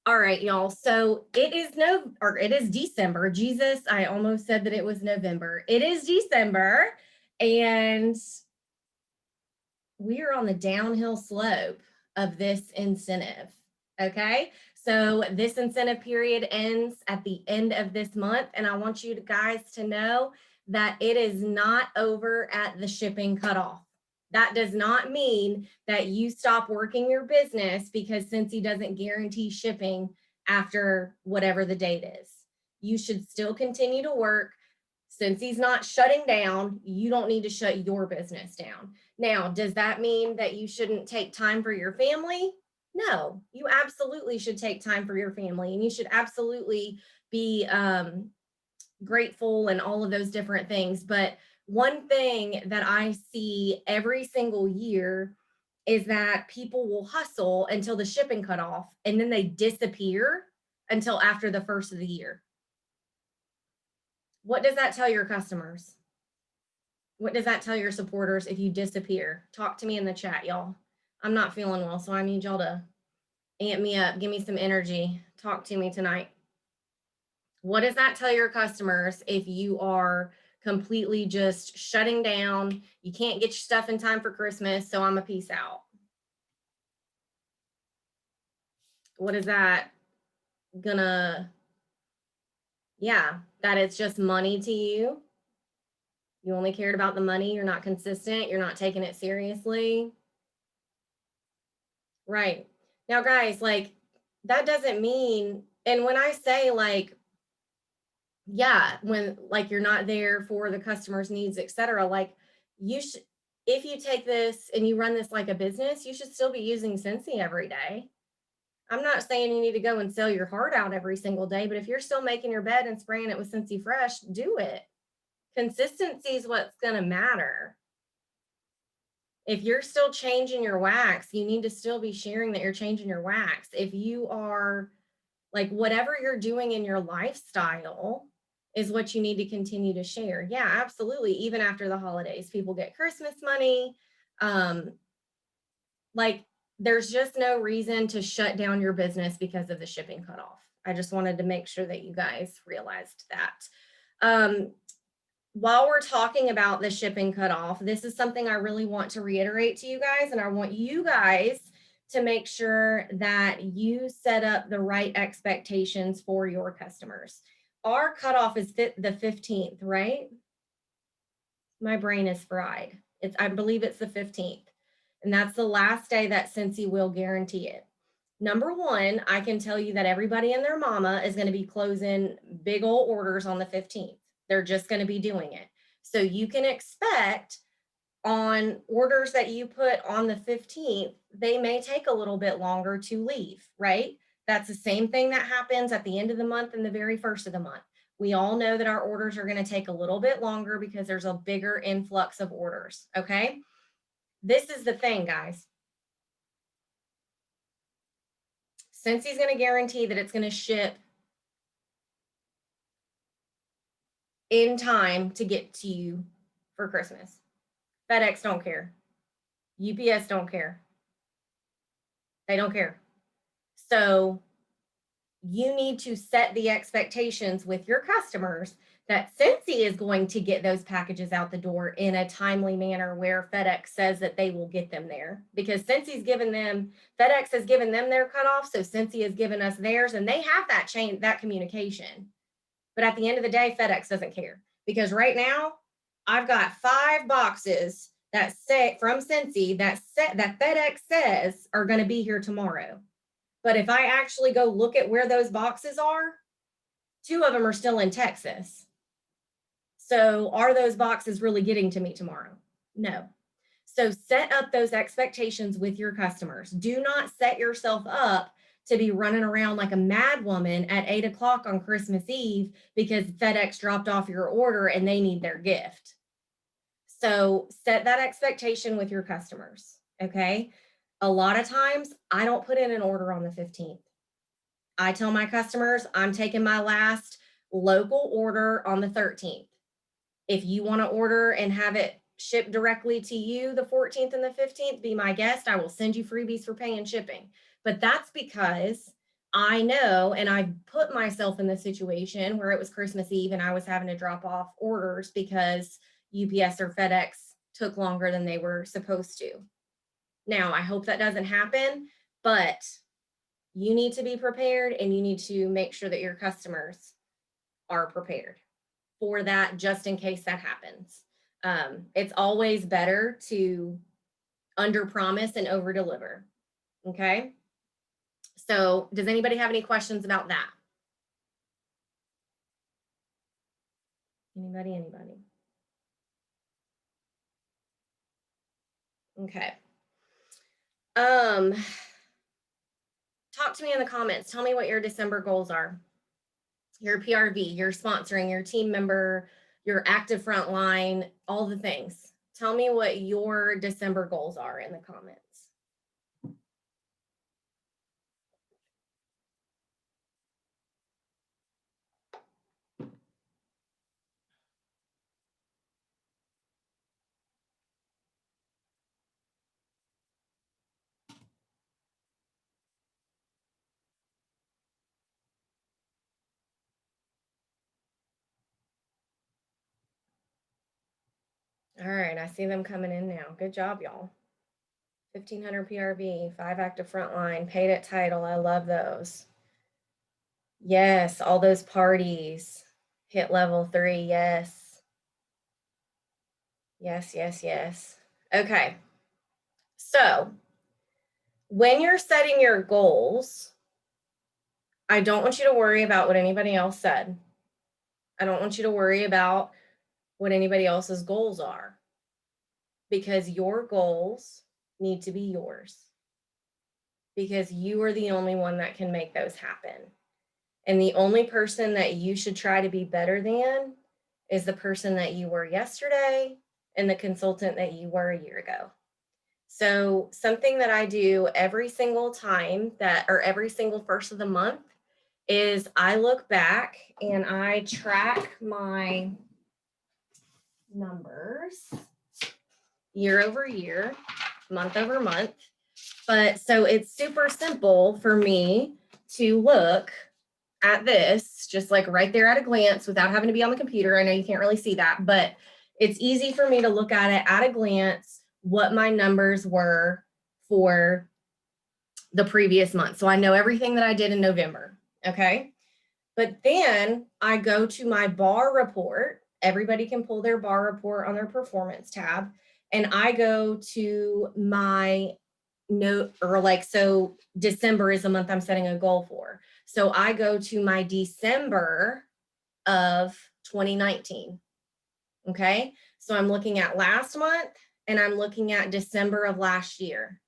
All right, y'all. So it is December. Jesus, I almost said that it was November. It is December, and we are on the downhill slope of this incentive. Okay. So this incentive period ends at the end of this month. And I want you guys to know that it is not over at the shipping cutoff. That does not mean that you stop working your business because Scentsy doesn't guarantee shipping after whatever the date is. You should still continue to work. Since he's not shutting down, you don't need to shut your business down. Now, does that mean that you shouldn't take time for your family? No, you absolutely should take time for your family, and you should absolutely be grateful and all of those different things. But one thing that I see every single year is that people will hustle until the shipping cut off and then they disappear until after the first of the year. What does that tell your customers? What does that tell your supporters if you disappear? Talk to me in the chat, y'all. I'm not feeling well, so I need y'all to amp me up, give me some energy. Talk to me tonight. What does that tell your customers if you are completely just shutting down? You can't get your stuff in time for Christmas, so I'm a peace out. What is that gonna, yeah, that it's just money to you? You only cared about the money, you're not consistent, you're not taking it seriously. Right. Now, guys, like, that doesn't mean, and when I say, like, yeah, when, like, you're not there for the customer's needs, et cetera, like, you should, if you take this and you run this like a business, you should still be using Scentsy every day. I'm not saying you need to go and sell your heart out every single day, but if you're still making your bed and spraying it with Scentsy Fresh, do it. Consistency is what's going to matter. If you're still changing your wax, you need to still be sharing that you're changing your wax. If you are, like, whatever you're doing in your lifestyle is what you need to continue to share. Yeah, absolutely. Even after the holidays, people get Christmas money. Like, there's just no reason to shut down your business because of the shipping cutoff. I just wanted to make sure that you guys realized that. While we're talking about the shipping cutoff, this is something I really want to reiterate to you guys, and I want you guys to make sure that you set up the right expectations for your customers. Our cutoff is the 15th, right? My brain is fried. I believe it's the 15th, and that's the last day that Scentsy will guarantee it. Number one, I can tell you that everybody and their mama is going to be closing big old orders on the 15th. They're just going to be doing it. So you can expect on orders that you put on the 15th, they may take a little bit longer to leave, right? That's the same thing that happens at the end of the month and the very first of the month. We all know that our orders are going to take a little bit longer because there's a bigger influx of orders, okay? This is the thing, guys. Scentsy is going to guarantee that it's going to ship in time to get to you for Christmas. FedEx don't care. UPS don't care. They don't care. So you need to set the expectations with your customers that Scentsy is going to get those packages out the door in a timely manner where FedEx says that they will get them there, because FedEx has given them their cutoff, so Scentsy has given us theirs, and they have that communication. But at the end of the day, FedEx doesn't care, because right now I've got 5 boxes that say from Scentsy that FedEx says are going to be here tomorrow. But if I actually go look at where those boxes are, 2 of them are still in Texas. So are those boxes really getting to me tomorrow? No. So set up those expectations with your customers. Do not set yourself up to be running around like a mad woman at 8 o'clock on Christmas Eve because FedEx dropped off your order and they need their gift. So set that expectation with your customers, okay? A lot of times I don't put in an order on the 15th. I tell my customers I'm taking my last local order on the 13th. If you want to order and have it shipped directly to you the 14th and the 15th, be my guest. I will send you freebies for paying shipping. But that's because I know, and I put myself in the situation where it was Christmas Eve and I was having to drop off orders because UPS or FedEx took longer than they were supposed to. Now, I hope that doesn't happen, but you need to be prepared and you need to make sure that your customers are prepared for that just in case that happens. It's always better to under promise and over deliver. Okay. So, does anybody have any questions about that? Anybody? Okay. Um, Talk to me in the comments. Tell me what your December goals are. Your PRV, your sponsoring, your team member, your active frontline, all the things. Tell me what your December goals are in the comments. All right, I see them coming in now. Good job, y'all. 1,500 PRV, 5 active frontline, paid at title. I love those. Yes, all those parties. Hit level 3. Yes. Yes. Okay. So, when you're setting your goals, I don't want you to worry about what anybody else said. I don't want you to worry about what anybody else's goals are, because your goals need to be yours, because you are the only one that can make those happen. And the only person that you should try to be better than is the person that you were yesterday and the consultant that you were a year ago. So something that I do every single time or every single first of the month is I look back and I track my numbers year over year, month over month. But so it's super simple for me to look at this, just like right there at a glance without having to be on the computer. I know you can't really see that, but it's easy for me to look at it at a glance, what my numbers were for the previous month. So I know everything that I did in November. Okay. But then I go to my bar report. Everybody can pull their bar report on their performance tab. And I go to my note, or like, so December is the month I'm setting a goal for. So I go to my December of 2019. Okay. So I'm looking at last month and I'm looking at December of last year.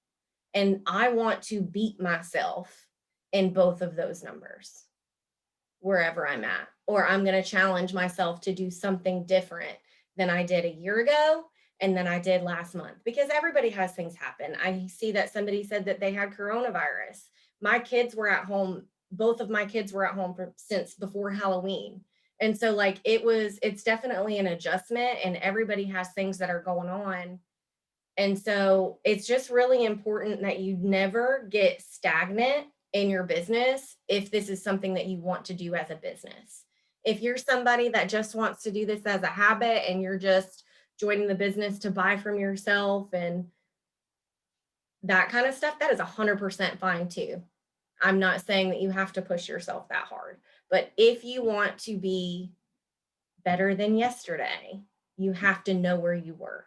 And I want to beat myself in both of those numbers wherever I'm at, or I'm going to challenge myself to do something different than I did a year ago and than I did last month, because everybody has things happen. I see that somebody said that they had coronavirus. My kids were at home. Both of my kids were at home since before Halloween. And so like it's definitely an adjustment, and everybody has things that are going on. And so it's just really important that you never get stagnant in your business if this is something that you want to do as a business. If you're somebody that just wants to do this as a habit and you're just joining the business to buy from yourself and that kind of stuff, that is 100% fine too. I'm not saying that you have to push yourself that hard, but if you want to be better than yesterday, you have to know where you were,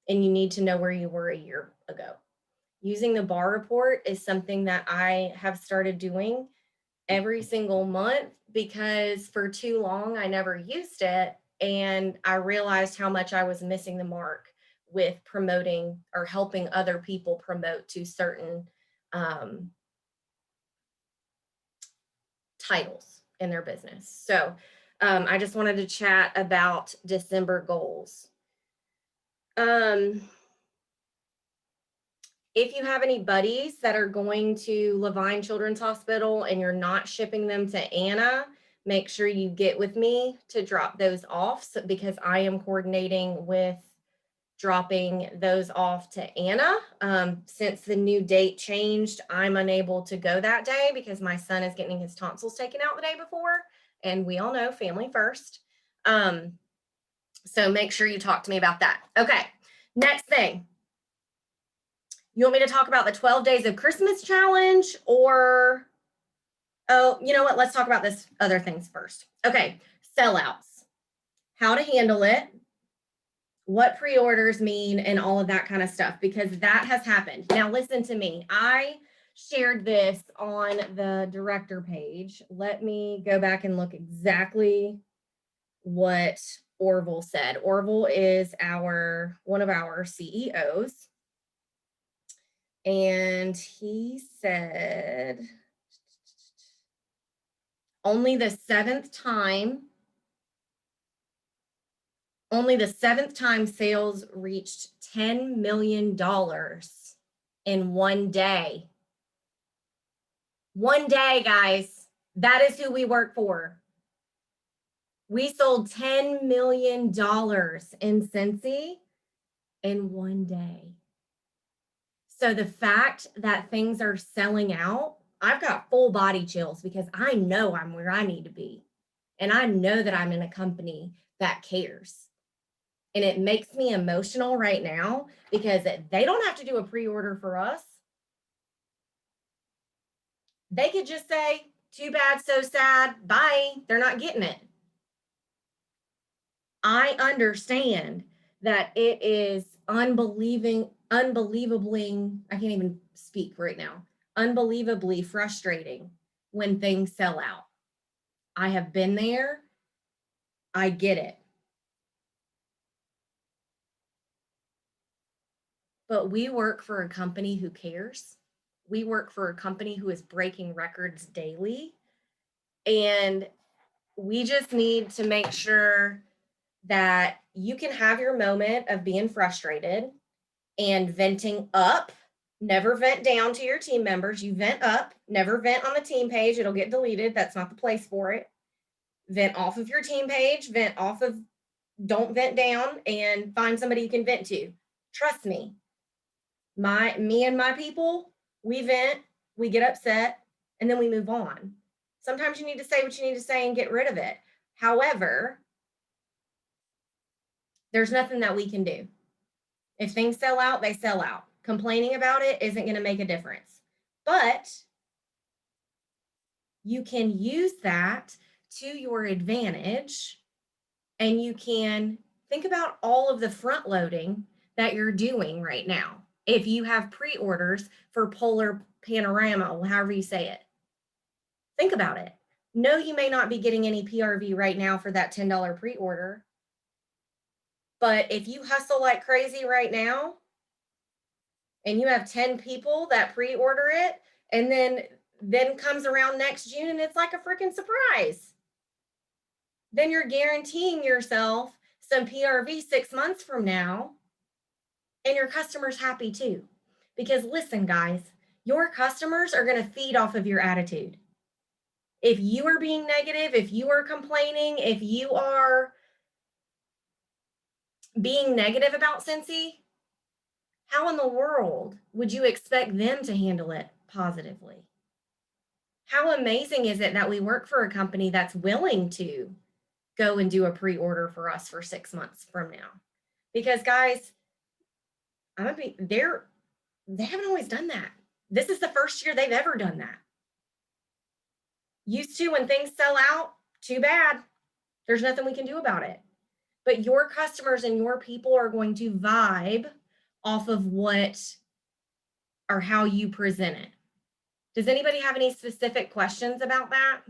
and you need to know where you were a year ago. Using the bar report is something that I have started doing every single month, because for too long I never used it, and I realized how much I was missing the mark with promoting or helping other people promote to certain titles in their business. So I just wanted to chat about December goals. If you have any buddies that are going to Levine Children's Hospital and you're not shipping them to Anna, make sure you get with me to drop those off, because I am coordinating with dropping those off to Anna. Since the new date changed, I'm unable to go that day because my son is getting his tonsils taken out the day before. And we all know family first. So make sure you talk to me about that. Okay, next thing. You want me to talk about the 12 days of Christmas challenge or, oh, you know what? Let's talk about this other things first. Okay, sellouts, how to handle it, what pre-orders mean, and all of that kind of stuff, because that has happened. Now, listen to me. I shared this on the director page. Let me go back and look exactly what Orville said. Orville is one of our CEOs. And he said, only the seventh time sales reached $10 million in one day. One day, guys. That is who we work for. We sold $10 million in Scentsy in one day. So the fact that things are selling out, I've got full body chills because I know I'm where I need to be. And I know that I'm in a company that cares. And it makes me emotional right now because they don't have to do a pre-order for us. They could just say, too bad, so sad, bye. They're not getting it. I understand that it is unbelievably, I can't even speak right now, unbelievably frustrating when things sell out. I have been there. I get it. But we work for a company who cares. We work for a company who is breaking records daily. And we just need to make sure that you can have your moment of being frustrated and venting up. Never vent down to your team members. You vent up, never vent on the team page. It'll get deleted. That's not the place for it. Vent off of your team page, don't vent down, and find somebody you can vent to. Trust me. Me and my people, we vent, we get upset, and then we move on. Sometimes you need to say what you need to say and get rid of it. However, there's nothing that we can do. If things sell out, they sell out. Complaining about it isn't going to make a difference. But you can use that to your advantage, and you can think about all of the front loading that you're doing right now. If you have pre-orders for Polar Panorama, however you say it, think about it. No, you may not be getting any PRV right now for that $10 pre-order. But if you hustle like crazy right now, and you have 10 people that pre-order it, and then comes around next June and it's like a freaking surprise, then you're guaranteeing yourself some PRV 6 months from now, and your customer's happy too. Because listen, guys, your customers are going to feed off of your attitude. If you are being negative, if you are complaining, if you are being negative about Scentsy, how in the world would you expect them to handle it positively? How amazing is it that we work for a company that's willing to go and do a pre-order for us for 6 months from now? Because guys, they haven't always done that. This is the first year they've ever done that. Used to, when things sell out, too bad. There's nothing we can do about it. But your customers and your people are going to vibe off of what or how you present it. Does anybody have any specific questions about that?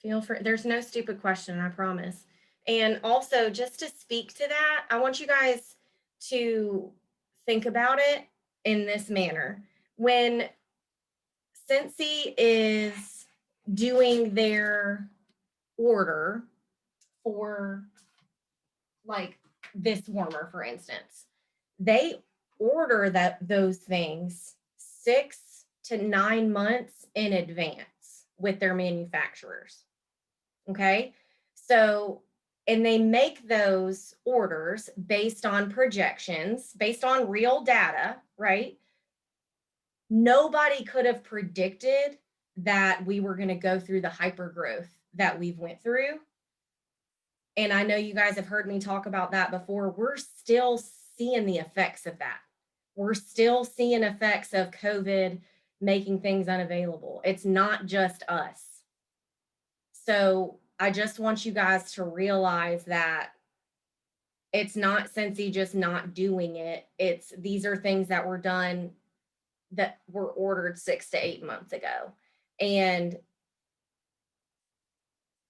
Feel free. There's no stupid question, I promise. And also, just to speak to that, I want you guys to think about it in this manner. When Scentsy is doing their order for like this warmer, for instance, they order those things 6 to 9 months in advance with their manufacturers. Okay. So, and they make those orders based on projections, based on real data, right? Nobody could have predicted that we were going to go through the hyper growth that we've went through. And I know you guys have heard me talk about that before. We're still seeing the effects of that. We're still seeing effects of COVID making things unavailable. It's not just us. So I just want you guys to realize that it's not Scentsy just not doing it. It's these are things that were done that were ordered 6 to 8 months ago. And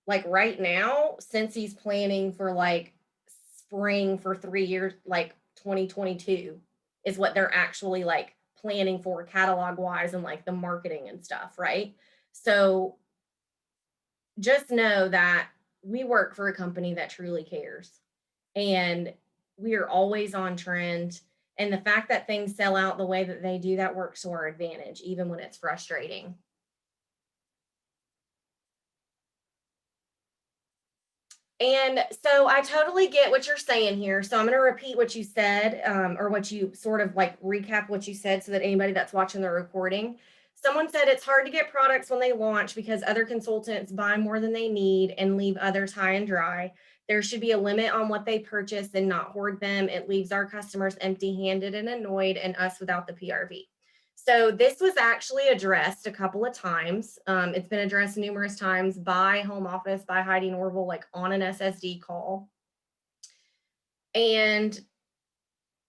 like right now, Scentsy's planning for like spring for 3 years, like 2022 is what they're actually like planning for catalog wise and like the marketing and stuff, right? So just know that we work for a company that truly cares, and we are always on trend. And the fact that things sell out the way that they do, that works to our advantage, even when it's frustrating. And so I totally get what you're saying here. So I'm going to repeat what you said, or what you sort of like recap what you said so that anybody that's watching the recording. Someone said it's hard to get products when they launch because other consultants buy more than they need and leave others high and dry. There should be a limit on what they purchase and not hoard them. It leaves our customers empty handed and annoyed, and us without the PRV. So this was actually addressed a couple of times. It's been addressed numerous times by Home Office, by Heidi Norval, like on an SSD call. And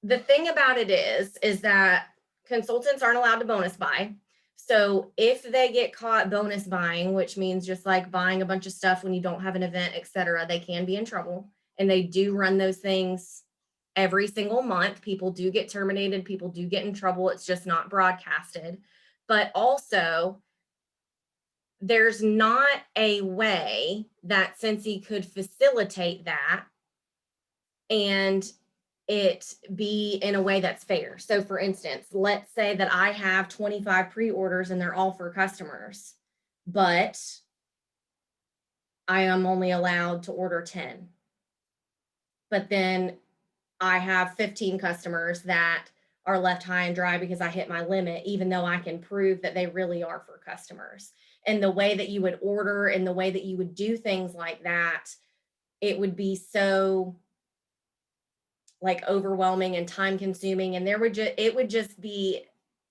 the thing about it is that consultants aren't allowed to bonus buy. So if they get caught bonus buying, which means just like buying a bunch of stuff when you don't have an event, etc., they can be in trouble. And they do run those things every single month. People do get terminated. People do get in trouble. It's just not broadcasted. But also, there's not a way that Scentsy could facilitate that and it be in a way that's fair. So for instance, let's say that I have 25 pre-orders and they're all for customers, but I am only allowed to order 10. But then I have 15 customers that are left high and dry because I hit my limit, even though I can prove that they really are for customers. And the way that you would order and the way that you would do things like that, it would be so like overwhelming and time consuming, and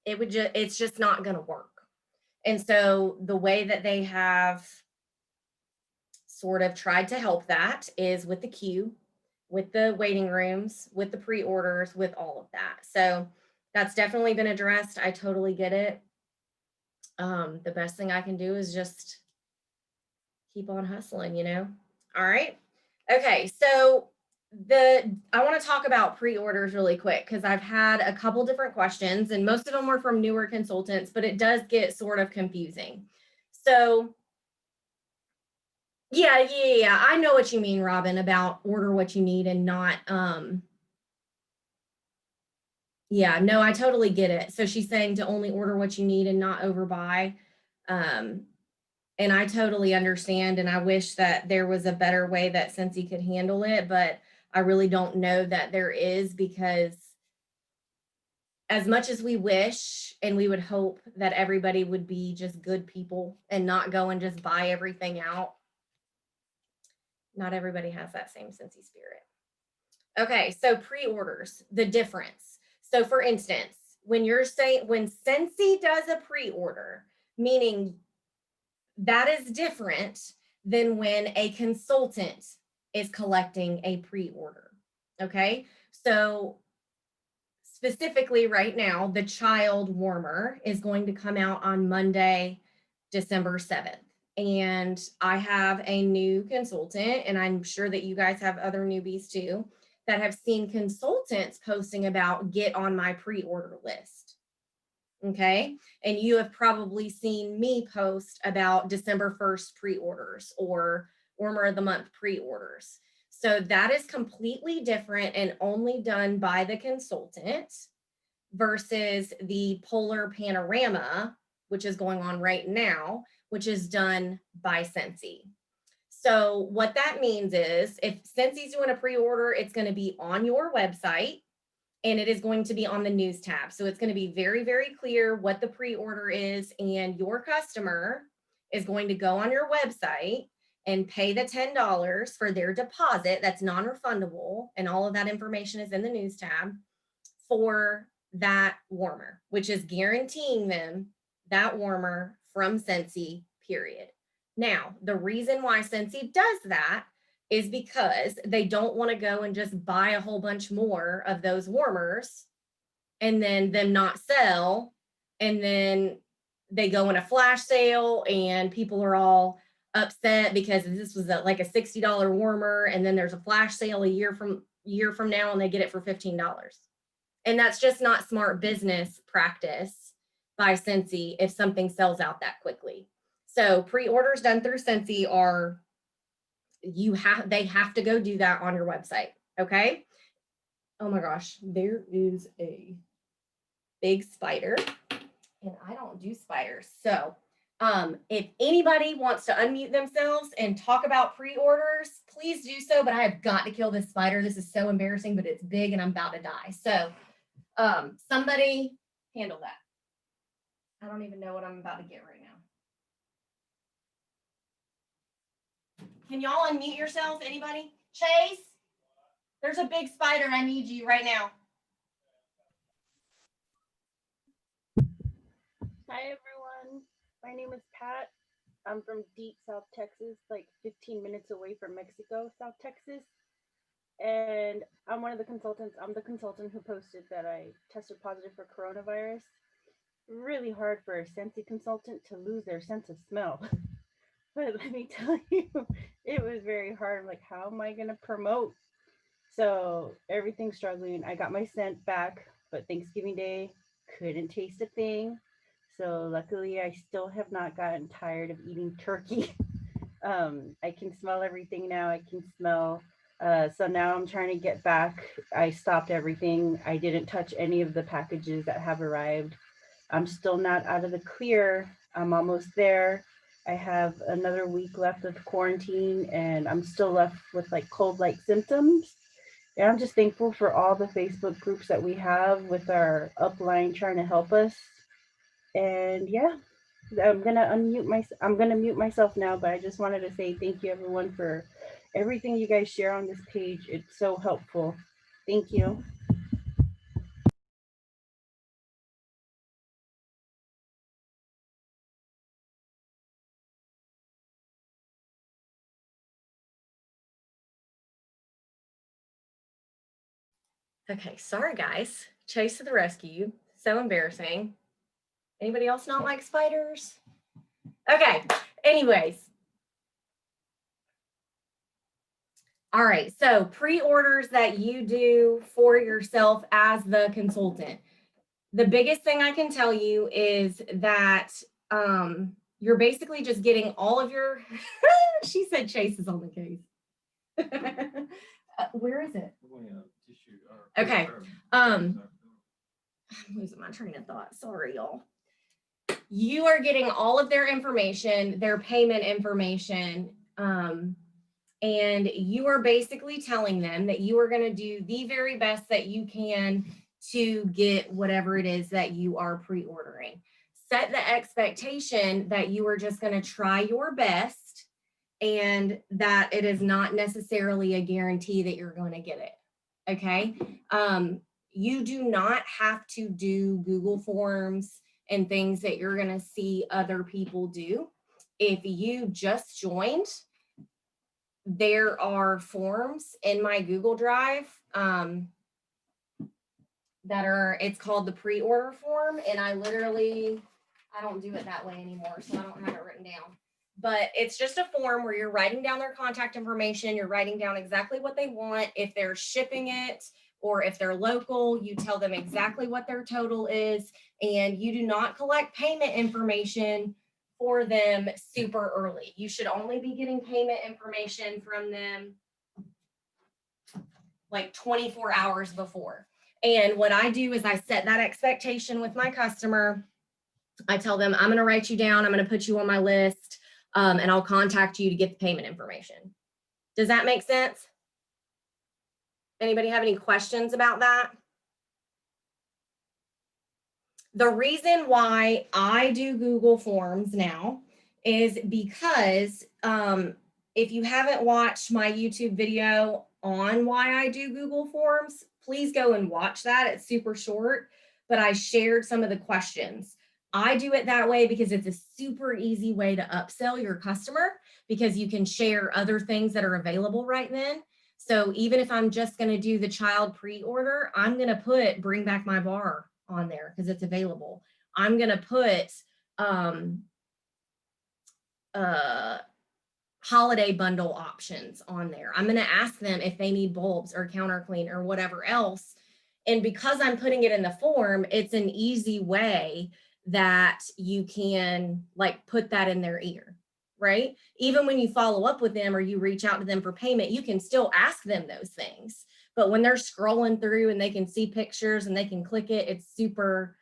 it's just not going to work. And so the way that they have sort of tried to help that is with the queue, with the waiting rooms, with the pre-orders, with all of that. So that's definitely been addressed. I totally get it. The best thing I can do is just keep on hustling, you know? All right. Okay. So I want to talk about pre-orders really quick because I've had a couple different questions and most of them were from newer consultants, but it does get sort of confusing. So yeah. I know what you mean, Robin, about order what you need and not, yeah, no, I totally get it. So she's saying to only order what you need and not overbuy. Um, and I totally understand. And I wish that there was a better way that Scentsy could handle it, but I really don't know that there is, because as much as we wish and we would hope that everybody would be just good people and not go and just buy everything out, not everybody has that same Scentsy spirit. Okay, so pre-orders, the difference. So for instance, when Scentsy does a pre-order, meaning that is different than when a consultant is collecting a pre-order. Okay, so specifically right now, the child warmer is going to come out on Monday, December 7th. And I have a new consultant, and I'm sure that you guys have other newbies too, that have seen consultants posting about get on my pre-order list. Okay. And you have probably seen me post about December 1st pre-orders or warmer of the month pre-orders. So that is completely different and only done by the consultant versus the polar panorama, which is going on right now, which is done by Scentsy. So what that means is if Scentsy's doing a pre-order, it's going to be on your website and it is going to be on the news tab. So it's going to be very, very clear what the pre-order is, and your customer is going to go on your website and pay the $10 for their deposit that's non-refundable, and all of that information is in the news tab for that warmer, which is guaranteeing them that warmer from Scentsy, period. Now, the reason why Scentsy does that is because they don't want to go and just buy a whole bunch more of those warmers and then them not sell, and then they go in a flash sale and people are all upset because this was like a $60 warmer, and then there's a flash sale a year from now and they get it for $15. And that's just not smart business practice by Scentsy if something sells out that quickly. So pre-orders done through Scentsy are, they have to go do that on your website. Okay. Oh my gosh, there is a big spider and I don't do spiders. So if anybody wants to unmute themselves and talk about pre-orders, please do so, but I have got to kill this spider. This is so embarrassing, but it's big and I'm about to die. So somebody handle that. I don't even know what I'm about to get right now. Can y'all unmute yourselves? Anybody? Chase, there's a big spider. I need you right now. Hi, everyone. My name is Pat. I'm from deep South Texas, like 15 minutes away from Mexico, South Texas. And I'm one of the consultants. I'm the consultant who posted that I tested positive for coronavirus. Really hard for a Scentsy consultant to lose their sense of smell. But let me tell you, it was very hard. Like, how am I going to promote? So everything's struggling. I got my scent back, but Thanksgiving Day, couldn't taste a thing. So luckily, I still have not gotten tired of eating turkey. I can smell everything now. I can smell. So now I'm trying to get back. I stopped everything. I didn't touch any of the packages that have arrived. I'm still not out of the clear. I'm almost there. I have another week left of quarantine and I'm still left with like cold-like symptoms. And I'm just thankful for all the Facebook groups that we have with our upline trying to help us. And yeah, I'm gonna mute myself now, but I just wanted to say thank you everyone for everything you guys share on this page. It's so helpful. Thank you. Okay, sorry guys. Chase to the rescue. So embarrassing. Anybody else not like spiders? Okay, anyways. All right, so pre-orders that you do for yourself as the consultant. The biggest thing I can tell you is that you're basically just getting all of your, she said Chase is on the case. Where is it? Okay. I'm losing my train of thought. Sorry, y'all. You are getting all of their information, their payment information, and you are basically telling them that you are going to do the very best that you can to get whatever it is that you are pre-ordering. Set the expectation that you are just going to try your best and that it is not necessarily a guarantee that you're going to get it. Okay. You do not have to do Google Forms and things that you're going to see other people do. If you just joined, there are forms in my Google Drive that are, it's called the pre-order form. And I don't do it that way anymore, so I don't have it written down. But it's just a form where you're writing down their contact information. You're writing down exactly what they want. If they're shipping it or if they're local, you tell them exactly what their total is. And you do not collect payment information for them super early. You should only be getting payment information from them like 24 hours before. And what I do is I set that expectation with my customer. I tell them, I'm going to write you down. I'm going to put you on my list. and I'll contact you to get the payment information. Does that make sense? Anybody have any questions about that? The reason why I do Google Forms now is because if you haven't watched my YouTube video on why I do Google Forms, please go and watch that. It's super short, but I shared some of the questions. I do it that way because it's a super easy way to upsell your customer because you can share other things that are available right then. So even if I'm just going to do the child pre-order, I'm going to put bring back my bar on there because it's available. I'm going to put holiday bundle options on there. I'm going to ask them if they need bulbs or counter clean or whatever else. And because I'm putting it in the form, it's an easy way that you can like put that in their ear, right? Even when you follow up with them or you reach out to them for payment, you can still ask them those things. But when they're scrolling through and they can see pictures and they can click it, it's super,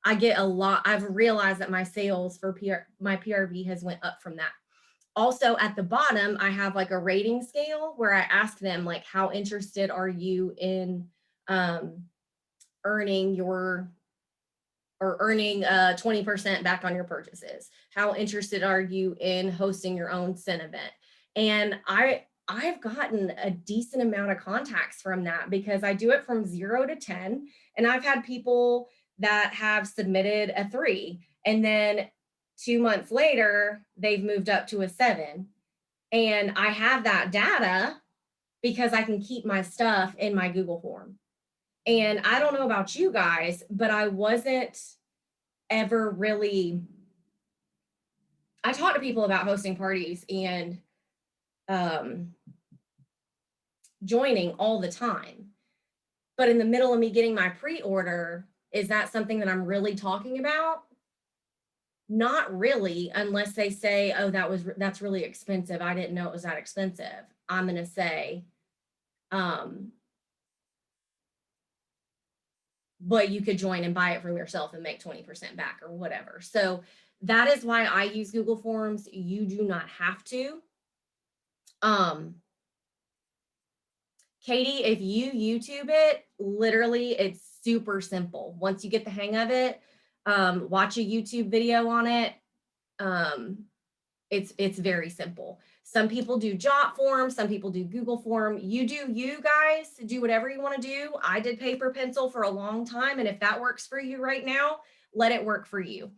I get a lot. I've realized that my sales for my PRV has went up from that. Also at the bottom, I have like a rating scale where I ask them like, how interested are you in earning 20% back on your purchases? How interested are you in hosting your own Scent event? And I've gotten a decent amount of contacts from that because I do it from 0 to 10. And I've had people that have submitted a 3 and then 2 months later, they've moved up to a 7. And I have that data because I can keep my stuff in my Google form. And I don't know about you guys, but I wasn't ever really, I talk to people about hosting parties and joining all the time. But in the middle of me getting my pre-order, is that something that I'm really talking about? Not really, unless they say, oh, that's really expensive. I didn't know it was that expensive. I'm going to say, but you could join and buy it from yourself and make 20% back or whatever. So that is why I use Google Forms. You do not have to. Katie, if you YouTube it, literally it's super simple. Once you get the hang of it, watch a YouTube video on it. It's very simple. Some people do Jot form, some people do Google form. You guys do whatever you want to do. I did paper pencil for a long time. And if that works for you right now, let it work for you.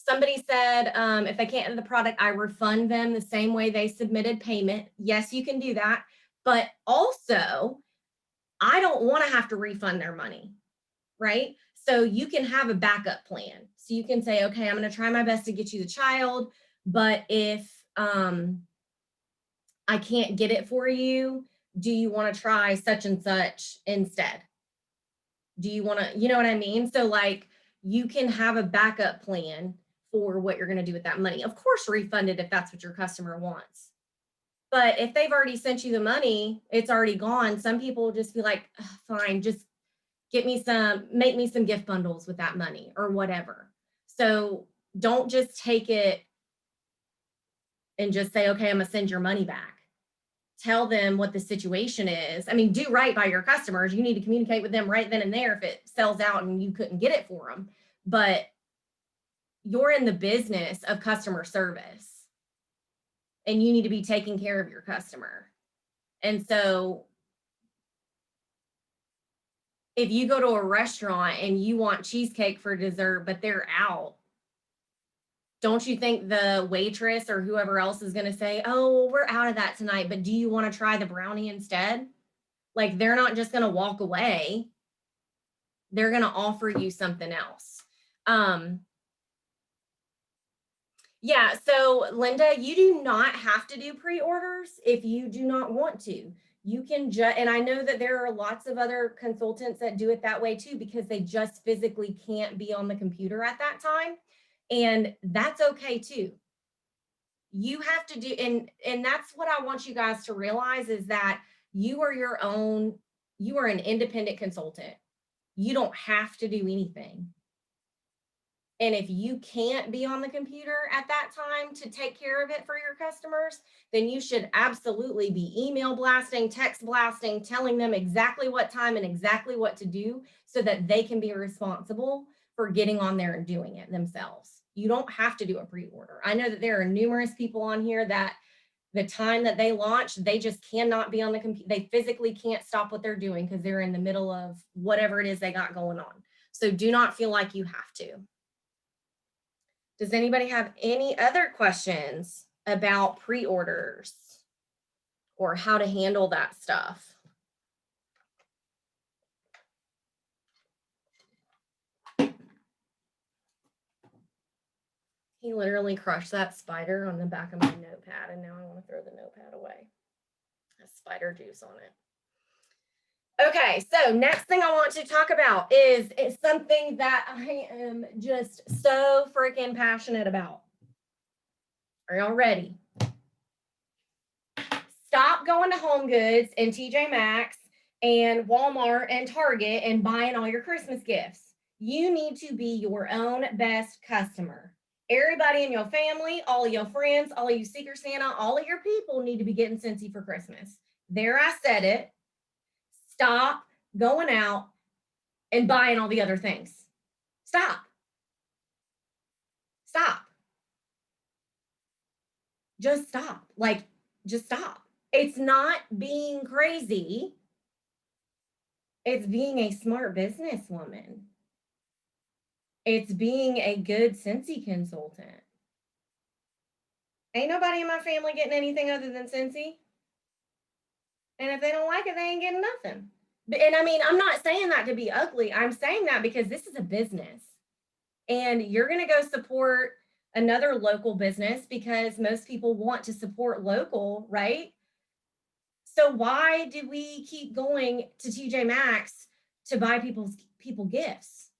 Somebody said, if they can't enter the product, I refund them the same way they submitted payment. Yes, you can do that. But also, I don't want to have to refund their money, right? So you can have a backup plan. So you can say, okay, I'm going to try my best to get you the child, but if I can't get it for you, do you want to try such and such instead? Do you want to, you know what I mean? So like you can have a backup plan for what you're going to do with that money. Of course, refund it if that's what your customer wants. But if they've already sent you the money, it's already gone. Some people will just be like, fine, just make me some gift bundles with that money or whatever. So don't just take it and just say, okay, I'm gonna send your money back. Tell them what the situation is. I mean, do right by your customers. You need to communicate with them right then and there if it sells out and you couldn't get it for them. But you're in the business of customer service and you need to be taking care of your customer. And so if you go to a restaurant and you want cheesecake for dessert, but they're out, don't you think the waitress or whoever else is going to say, oh, we're out of that tonight, but do you want to try the brownie instead? Like they're not just going to walk away. They're going to offer you something else. Yeah, so Linda, you do not have to do pre-orders if you do not want to. You can just, and I know that there are lots of other consultants that do it that way too, because they just physically can't be on the computer at that time. And that's okay too. You have to do, and that's what I want you guys to realize is that you are you are an independent consultant. You don't have to do anything. And if you can't be on the computer at that time to take care of it for your customers, then you should absolutely be email blasting, text blasting, telling them exactly what time and exactly what to do so that they can be responsible for getting on there and doing it themselves. You don't have to do a pre-order. I know that there are numerous people on here that the time that they launch, they just cannot be on the computer. They physically can't stop what they're doing because they're in the middle of whatever it is they got going on. So do not feel like you have to. Does anybody have any other questions about pre-orders or how to handle that stuff? He literally crushed that spider on the back of my notepad, and now I want to throw the notepad away. Has spider juice on it. Okay, so next thing I want to talk about is something that I am just so freaking passionate about. Are y'all ready? Stop going to Home Goods and TJ Maxx and Walmart and Target and buying all your Christmas gifts. You need to be your own best customer. Everybody in your family, all of your friends, all of you Secret Santa, all of your people need to be getting Scentsy for Christmas. There, I said it. Stop going out and buying all the other things. Stop. Stop. Just stop. Like, just stop. It's not being crazy. It's being a smart businesswoman. It's being a good Scentsy consultant. Ain't nobody in my family getting anything other than Scentsy. And if they don't like it, they ain't getting nothing. And I mean, I'm not saying that to be ugly. I'm saying that because this is a business. And you're going to go support another local business because most people want to support local, right? So why do we keep going to TJ Maxx to buy people gifts?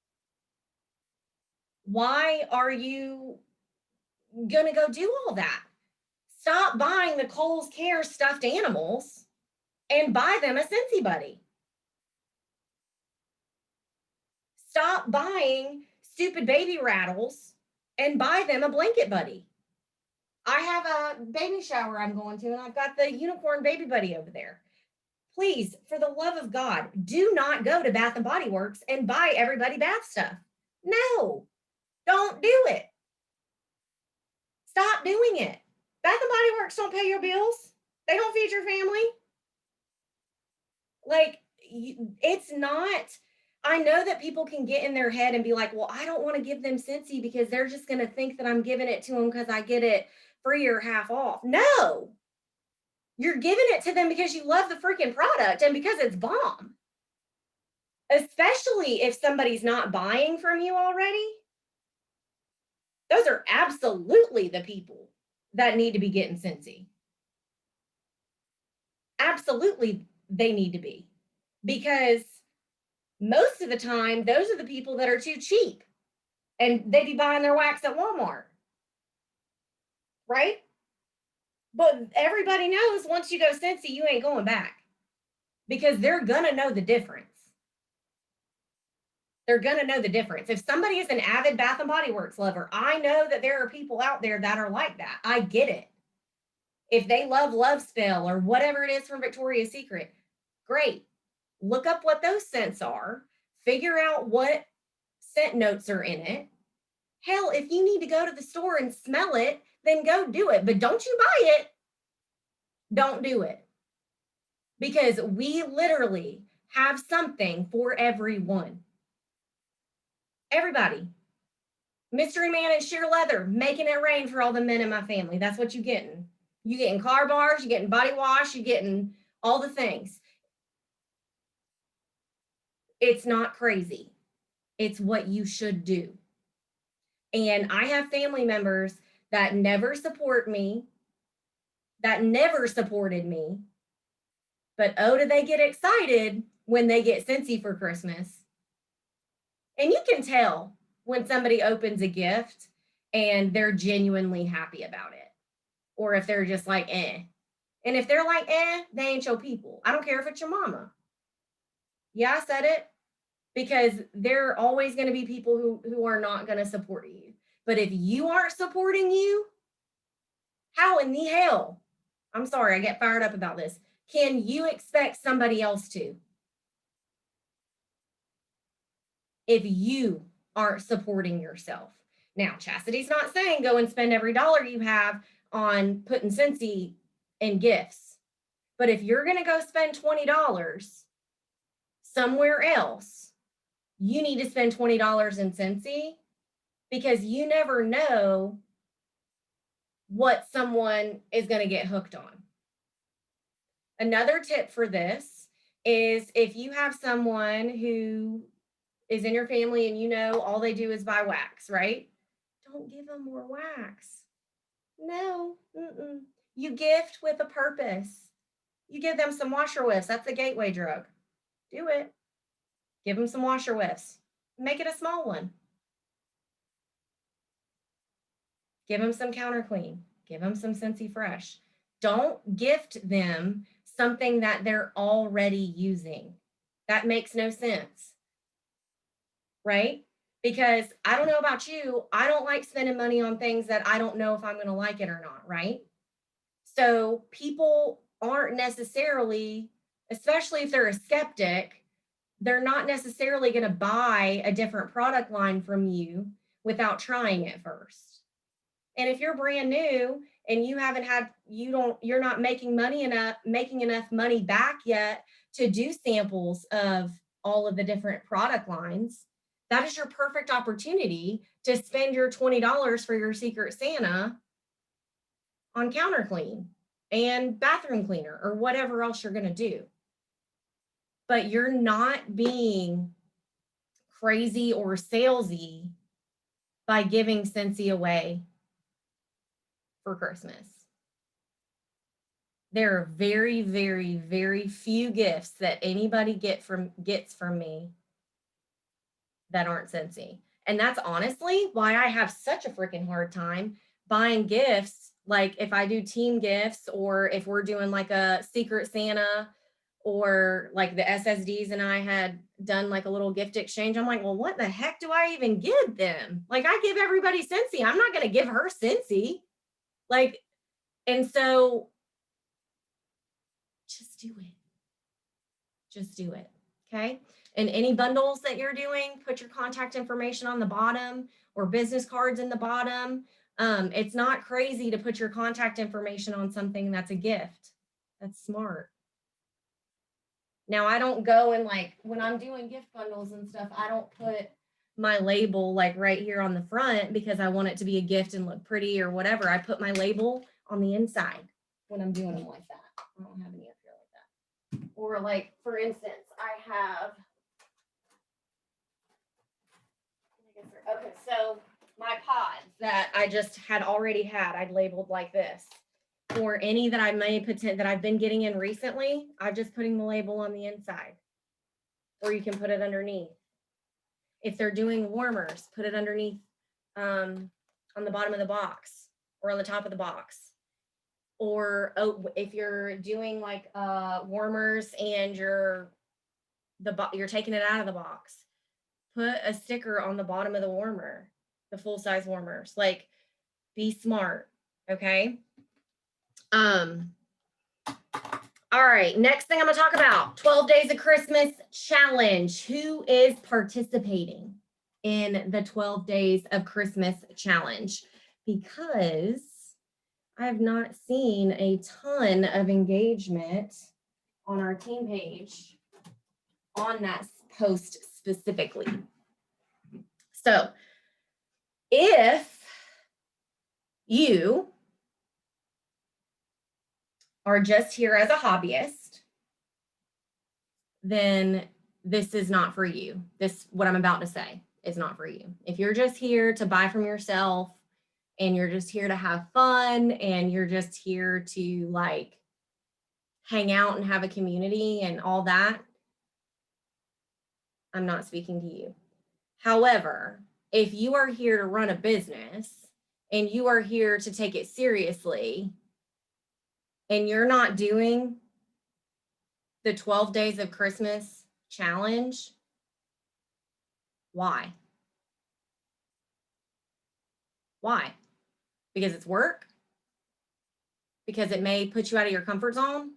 Why are you going to go do all that? Stop buying the Kohl's Care stuffed animals and buy them a Scentsy buddy. Stop buying stupid baby rattles and buy them a blanket buddy. I have a baby shower I'm going to, and I've got the unicorn baby buddy over there. Please, for the love of God, do not go to Bath and Body Works and buy everybody bath stuff. No, don't do it. Stop doing it. Bath and Body Works don't pay your bills. They don't feed your family. Like, it's not. I know that people can get in their head and be like, well, I don't want to give them Scentsy because they're just going to think that I'm giving it to them because I get it free or half off. No, you're giving it to them because you love the freaking product and because it's bomb. Especially if somebody's not buying from you already. Those are absolutely the people that need to be getting Scentsy. Absolutely, they need to be. Because most of the time, those are the people that are too cheap. And they be buying their wax at Walmart. Right? But everybody knows once you go Scentsy, you ain't going back. Because they're going to know the difference. They're going to know the difference. If somebody is an avid Bath and Body Works lover, I know that there are people out there that are like that. I get it. If they love Love Spell or whatever it is from Victoria's Secret, great. Look up what those scents are. Figure out what scent notes are in it. Hell, if you need to go to the store and smell it, then go do it. But don't you buy it. Don't do it. Because we literally have something for everyone. Everybody. Mystery Man and sheer leather, making it rain for all the men in my family. That's what you're getting. You're getting car bars, you're getting body wash, you're getting all the things. It's not crazy. It's what you should do. And I have family members that never support me, that never supported me. But oh, do they get excited when they get Scentsy for Christmas. And you can tell when somebody opens a gift and they're genuinely happy about it. Or if they're just like, eh. And if they're like, eh, they ain't your people. I don't care if it's your mama. Yeah, I said it. because there are always going to be people who are not going to support you. But if you aren't supporting you, how in the hell, I'm sorry, I get fired up about this, can you expect somebody else to? If you aren't supporting yourself. Now, Chastity's not saying go and spend every dollar you have on putting Scentsy in gifts. But if you're going to go spend $20 somewhere else, you need to spend $20 in Scentsy, because you never know what someone is going to get hooked on. Another tip for this is if you have someone who is in your family and you know all they do is buy wax, right? Don't give them more wax. No, you gift with a purpose. You give them some washer whiffs. That's the gateway drug. Do it. Give them some washer whiffs. Make it a small one. Give them some counter clean. Give them some Scentsy Fresh. Don't gift them something that they're already using. That makes no sense, right? Because I don't know about you, I don't like spending money on things that I don't know if I'm going to like it or not, right? So people aren't necessarily, especially if they're a skeptic, they're not necessarily going to buy a different product line from you without trying it first. And if you're brand new and you're not making enough money back yet to do samples of all of the different product lines, that is your perfect opportunity to spend your $20 for your Secret Santa on counter clean and bathroom cleaner or whatever else you're going to do. But you're not being crazy or salesy by giving Scentsy away for Christmas. There are very, very, very few gifts that anybody gets from me that aren't Scentsy. And that's honestly why I have such a freaking hard time buying gifts. Like if I do team gifts, or if we're doing like a Secret Santa, or like the SSDs and I had done like a little gift exchange, I'm like, well, what the heck do I even give them? Like I give everybody Scentsy. I'm not going to give her Scentsy. Like, and so just do it. Just do it. Okay. And any bundles that you're doing, put your contact information on the bottom or business cards in the bottom. It's not crazy to put your contact information on something that's a gift. That's smart. Now, I don't go and like when I'm doing gift bundles and stuff, I don't put my label like right here on the front because I want it to be a gift and look pretty or whatever. I put my label on the inside when I'm doing them like that. I don't have any up here like that. Or like, for instance, I have, okay, so my pods that I just had already had, I'd labeled like this. Or any that I may pretend that I've been getting in recently, I'm just putting the label on the inside. Or you can put it underneath. If they're doing warmers, put it underneath on the bottom of the box or on the top of the box. Or if you're doing like warmers and you're taking it out of the box, put a sticker on the bottom of the warmer, the full size warmers. Like, be smart, okay? All right, next thing I'm gonna talk about, 12 Days of Christmas Challenge. Who is participating in the 12 Days of Christmas Challenge? Because I have not seen a ton of engagement on our team page on that post specifically. So if you are just here as a hobbyist, then this is not for you. What I'm about to say is not for you. If you're just here to buy from yourself and you're just here to have fun and you're just here to like hang out and have a community and all that, I'm not speaking to you. However, if you are here to run a business and you are here to take it seriously and you're not doing the 12 Days of Christmas Challenge, Why? Why? Because it's work? Because it may put you out of your comfort zone?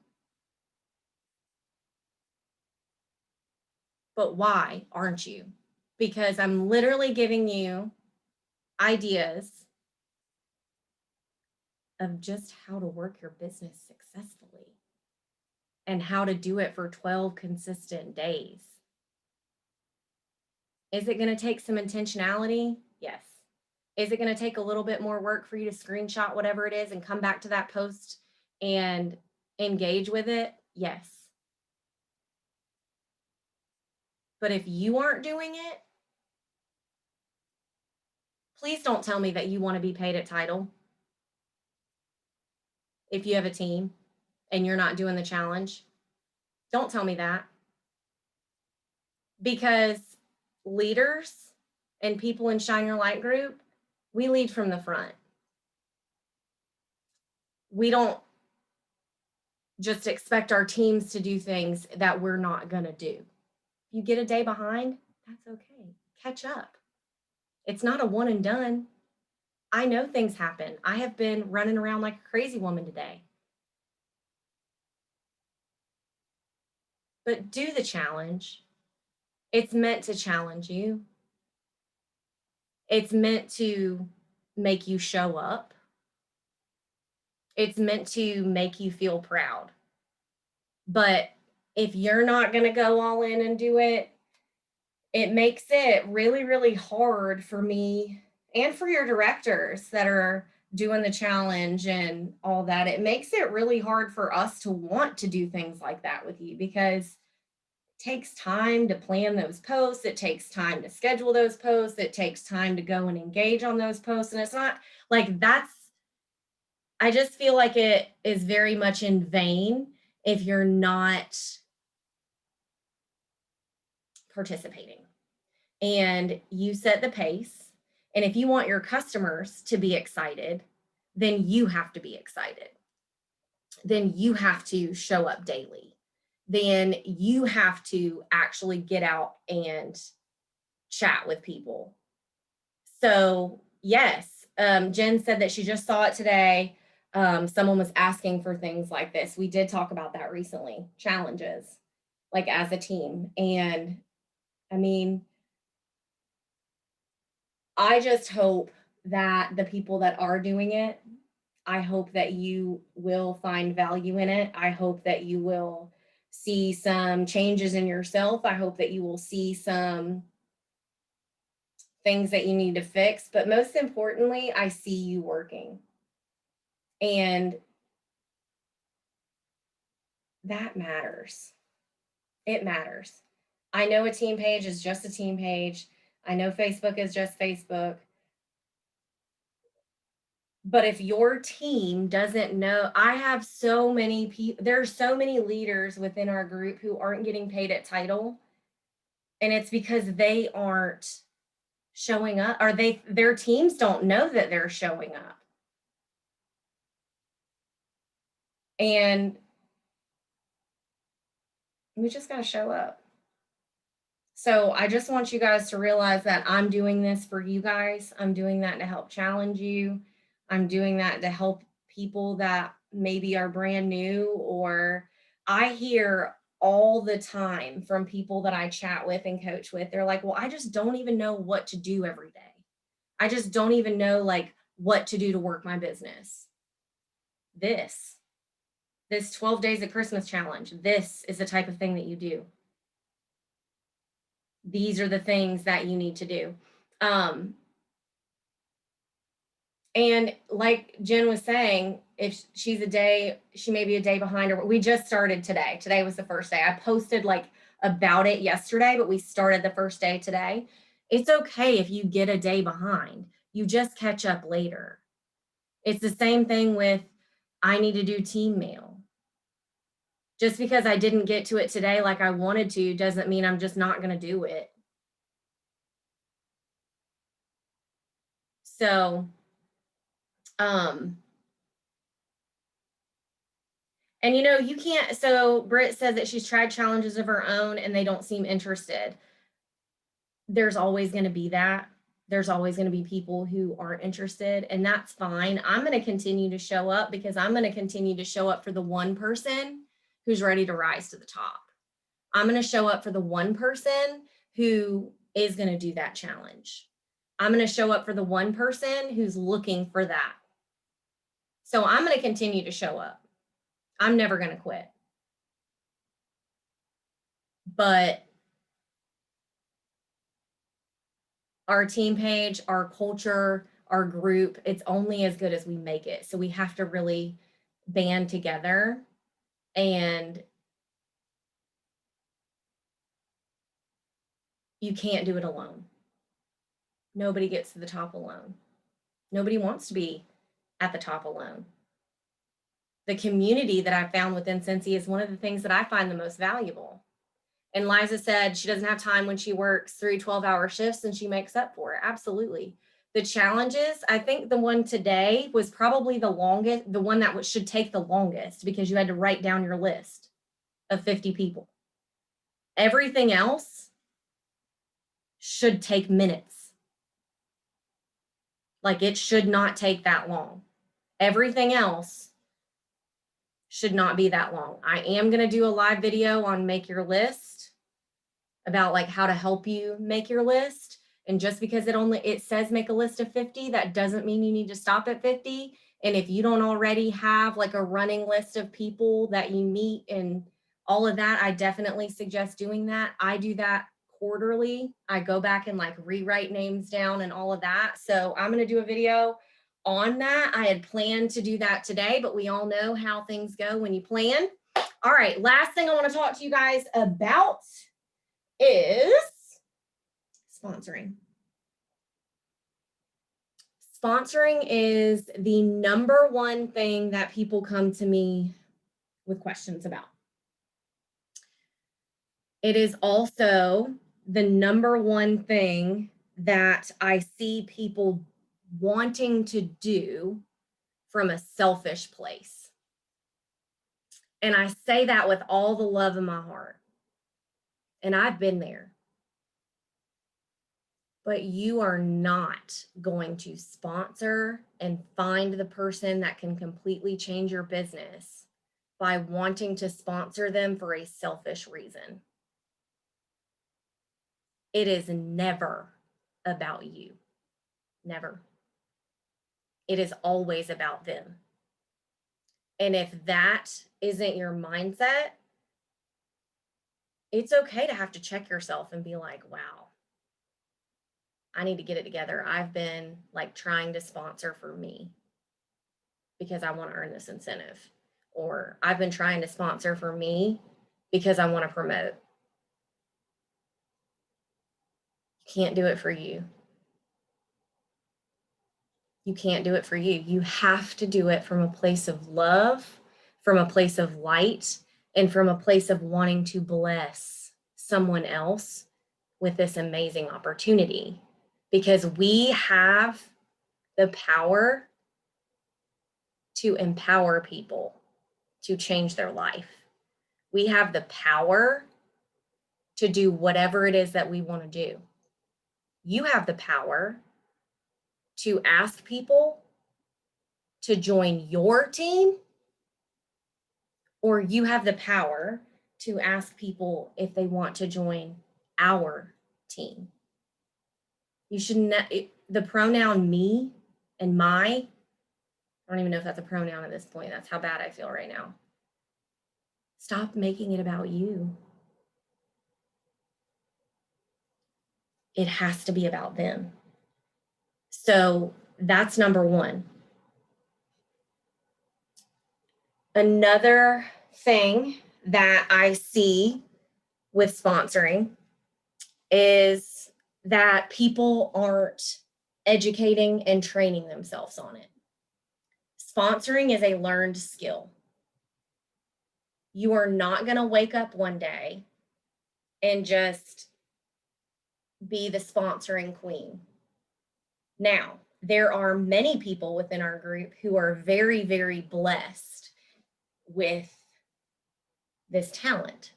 But why aren't you? Because I'm literally giving you ideas of just how to work your business successfully and how to do it for 12 consistent days. Is it going to take some intentionality? Yes. Is it going to take a little bit more work for you to screenshot whatever it is and come back to that post and engage with it? Yes. But if you aren't doing it, please don't tell me that you want to be paid at title if you have a team and you're not doing the challenge. Don't tell me that. Because leaders and people in Shine Your Light group, we lead from the front. We don't just expect our teams to do things that we're not going to do. If you get a day behind, that's okay. Catch up. It's not a one and done. I know things happen. I have been running around like a crazy woman today. But do the challenge. It's meant to challenge you. It's meant to make you show up. It's meant to make you feel proud. But if you're not going to go all in and do it, it makes it really, really hard for me and for your directors that are doing the challenge and all that. It makes it really hard for us to want to do things like that with you because it takes time to plan those posts. It takes time to schedule those posts. It takes time to go and engage on those posts. And it's not like I just feel like it is very much in vain if you're not participating. And you set the pace. And if you want your customers to be excited, then you have to be excited. Then you have to show up daily. Then you have to actually get out and chat with people. So, yes, Jen said that she just saw it today. Someone was asking for things like this. We did talk about that recently, challenges, like as a team. And I mean, I just hope that the people that are doing it, I hope that you will find value in it. I hope that you will see some changes in yourself. I hope that you will see some things that you need to fix. But most importantly, I see you working. And that matters. It matters. I know a team page is just a team page. I know Facebook is just Facebook. But if your team doesn't know, I have so many people, there's so many leaders within our group who aren't getting paid at title. And it's because they aren't showing up or their teams don't know that they're showing up. And we just got to show up. So I just want you guys to realize that I'm doing this for you guys. I'm doing that to help challenge you. I'm doing that to help people that maybe are brand new, or I hear all the time from people that I chat with and coach with. They're like, well, I just don't even know what to do every day. I just don't even know like what to do to work my business. This 12 days of Christmas challenge, this is the type of thing that you do. These are the things that you need to do. And like Jen was saying, if she may be a day behind, or we just started today. Today was the first day. I posted like about it yesterday, but we started the first day today. It's okay if you get a day behind. You just catch up later. It's the same thing with I need to do team mail. Just because I didn't get to it today like I wanted to doesn't mean I'm just not going to do it. So, and you can't, so Britt says that she's tried challenges of her own and they don't seem interested. there's always going to be that. There's always going to be people who aren't interested, and that's fine. I'm going to continue to show up because I'm going to continue to show up for the one person who's ready to rise to the top. I'm going to show up for the one person who is going to do that challenge. I'm going to show up for the one person who's looking for that. So I'm going to continue to show up. I'm never going to quit. But our team page, our culture, our group, it's only as good as we make it. So we have to really band together, and you can't do it alone. Nobody gets to the top alone. Nobody wants to be at the top alone. The community that I found within Scentsy is one of the things that I find the most valuable. And Liza said she doesn't have time when she works 3 12-hour shifts, and she makes up for it. Absolutely. The challenges, I think the one today was probably the longest, the one that should take the longest, because you had to write down your list of 50 people. Everything else should take minutes. Like, it should not take that long. Everything else should not be that long. I am going to do a live video on make your list, about like how to help you make your list. And just because it says make a list of 50, that doesn't mean you need to stop at 50. And if you don't already have like a running list of people that you meet and all of that, I definitely suggest doing that. I do that quarterly. I go back and like rewrite names down and all of that. So I'm going to do a video on that. I had planned to do that today, but we all know how things go when you plan. All right, last thing I want to talk to you guys about is sponsoring. Sponsoring is the number one thing that people come to me with questions about. It is also the number one thing that I see people wanting to do from a selfish place. And I say that with all the love in my heart. And I've been there. But you are not going to sponsor and find the person that can completely change your business by wanting to sponsor them for a selfish reason. It is never about you. Never. It is always about them. And if that isn't your mindset, it's okay to have to check yourself and be like, wow, I need to get it together. I've been like trying to sponsor for me because I want to earn this incentive. Or I've been trying to sponsor for me because I want to promote. You can't do it for you. You can't do it for you. You have to do it from a place of love, from a place of light, and from a place of wanting to bless someone else with this amazing opportunity. Because we have the power to empower people to change their life. We have the power to do whatever it is that we want to do. You have the power to ask people to join your team, or you have the power to ask people if they want to join our team. You should not, the pronoun me and my, I don't even know if that's a pronoun at this point. That's how bad I feel right now. Stop making it about you. It has to be about them. So that's number one. Another thing that I see with sponsoring is that people aren't educating and training themselves on it. Sponsoring is a learned skill. You are not going to wake up one day and just be the sponsoring queen. Now, there are many people within our group who are very, very blessed with this talent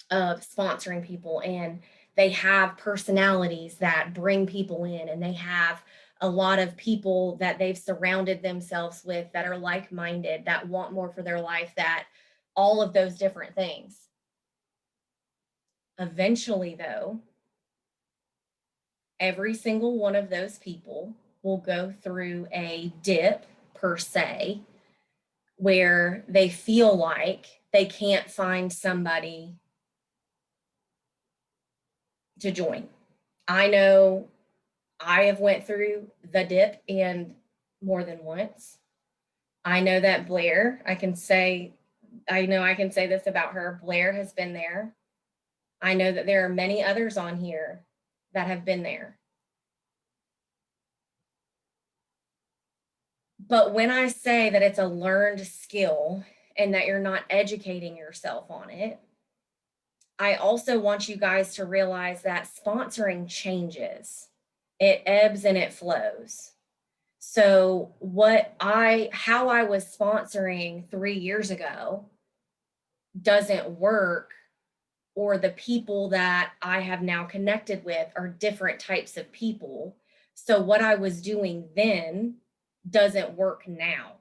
of sponsoring people, and they have personalities that bring people in, and they have a lot of people that they've surrounded themselves with that are like-minded, that want more for their life, that all of those different things. Eventually, though, every single one of those people will go through a dip, per se, where they feel like they can't find somebody to join. I know I have went through the dip and more than once. I know that Blair, I can say this about her. Blair has been there. I know that there are many others on here that have been there. But when I say that it's a learned skill and that you're not educating yourself on it, I also want you guys to realize that sponsoring changes. It ebbs and it flows. So how I was sponsoring 3 years ago doesn't work, or the people that I have now connected with are different types of people. So what I was doing then doesn't work now.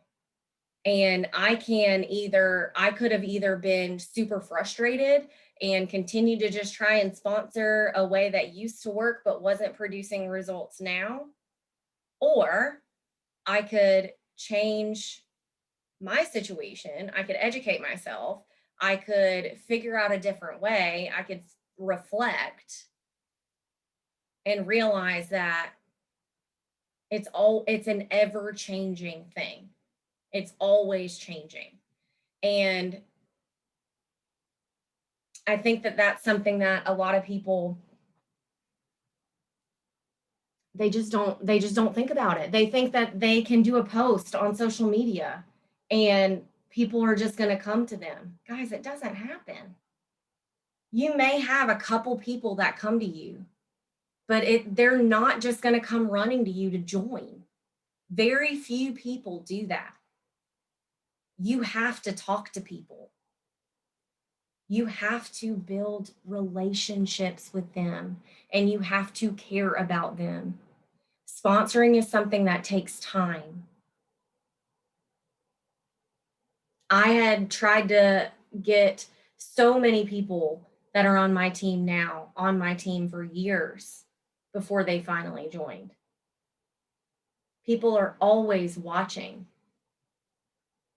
And I could have either been super frustrated and continue to just try and sponsor a way that used to work but wasn't producing results now, or I could change my situation. I could educate myself. I could figure out a different way. I could reflect and realize that it's an ever changing thing. It's always changing. And I think that that's something that a lot of people, they just don't think about it. They think that they can do a post on social media and people are just going to come to them. Guys, it doesn't happen. You may have a couple people that come to you, but they're not just going to come running to you to join. Very few people do that. You have to talk to people. You have to build relationships with them, and you have to care about them. Sponsoring is something that takes time. I had tried to get so many people that are on my team now on my team for years before they finally joined. People are always watching,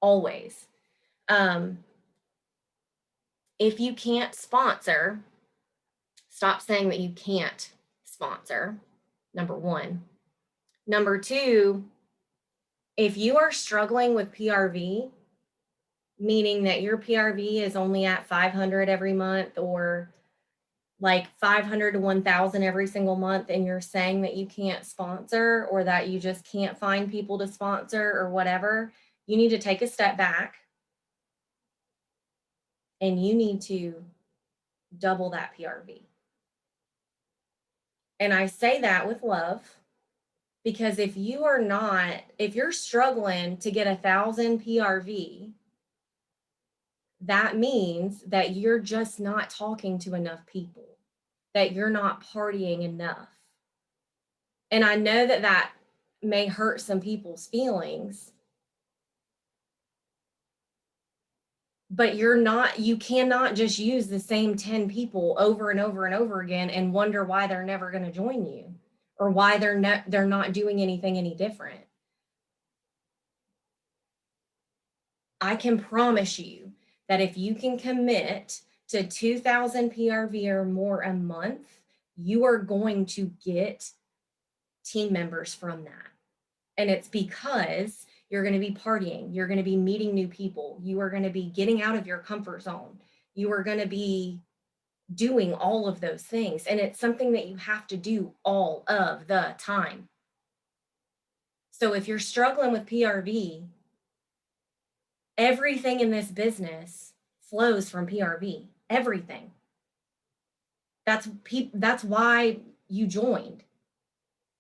always. If you can't sponsor, stop saying that you can't sponsor, number one. Number two, if you are struggling with PRV, meaning that your PRV is only at 500 every month or like 500 to 1,000 every single month, and you're saying that you can't sponsor or that you just can't find people to sponsor or whatever, you need to take a step back and you need to double that PRV. And I say that with love, because if you're struggling to get 1,000 PRV, that means that you're just not talking to enough people, that you're not partying enough. And I know that that may hurt some people's feelings, but you cannot just use the same 10 people over and over and over again and wonder why they're never going to join you or why they're not doing anything any different. I can promise you that if you can commit to 2,000 PRV or more a month, you are going to get team members from that. And it's because you're going to be partying, you're going to be meeting new people, you are going to be getting out of your comfort zone, you are going to be doing all of those things. And it's something that you have to do all of the time. So if you're struggling with PRV, everything in this business flows from PRV. Everything. That's why you joined,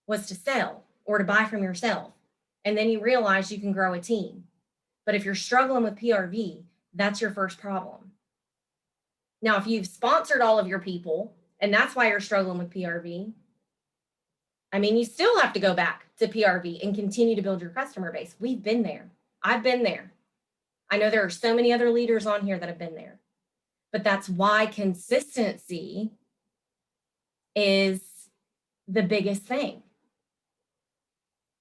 was to sell or to buy from yourself. And then you realize you can grow a team. But if you're struggling with PRV, that's your first problem. Now, if you've sponsored all of your people And that's why you're struggling with PRV. I mean, you still have to go back to PRV and continue to build your customer base. We've been there. I've been there. I know there are so many other leaders on here that have been there. But that's why consistency is the biggest thing.